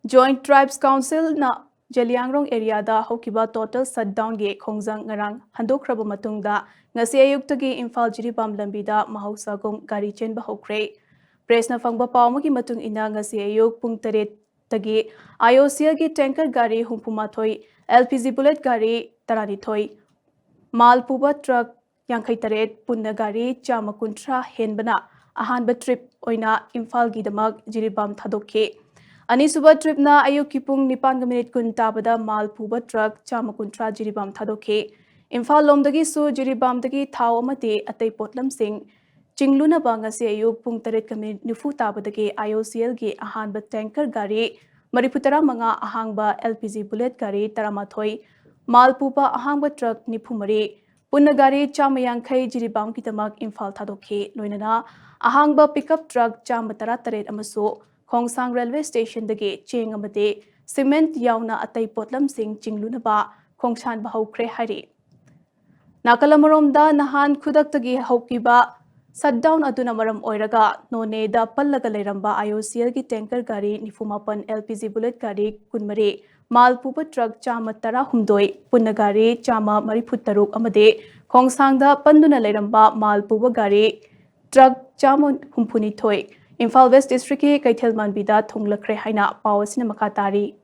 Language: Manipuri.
Joint Tribes Council na Jeliangrong area da hokiba total shutdown ge khongjang ngarang handokraba matungda ngasi ayuktagi Imphal Jiribam lambida mahausa gum gari chenba hokre press na fangba pawmagi matung ina ngasi ayuk pung 8 tagi IOCL gi tanker gari humpuma thoi LPG bullet gari tarani thoi malpuba truck yankhai taret punna gari chama kuntra henbana ahanba trip oina Imphal gi damak Jiribam thadokhe Anisuba trip na ayuk kipung nipan minute kun tabada mal puba truck chama kuntra Jiribam thadokhe Imphal lomdagi su Jiribam dagi thau amate atei potlam sing chingluna banga se ayuk pung 8 minute nifu tabadagi IOCL gi ahanba tanker gari mariputara manga ahangba LPG bullet gari taramathoi mal puba ahangba truck nifu mari punna gari chama yankhai Jiribam ki tamak Imphal thadokhe loinana ahangba pickup truck chama tara taret amaso Khongsang Railway Station dagi cheng amate cement yauna atai potlam sing chingluna ba khongshan ba hokre hari Nakalamaromda nahan khudak tagi hokiba shutdown aduna maram oiraga none da pallaga leiramba IOCL gi tanker gari nifumapan LPG bullet gari kunmare malpuba truck chama tara humdoi punna gari chama marifuttaruk amade khongsang da panduna leiramba malpuba gari truck chama humpuni thoi Imphal West District ki Kaithel Manbida thonglakre haina pawasina makatari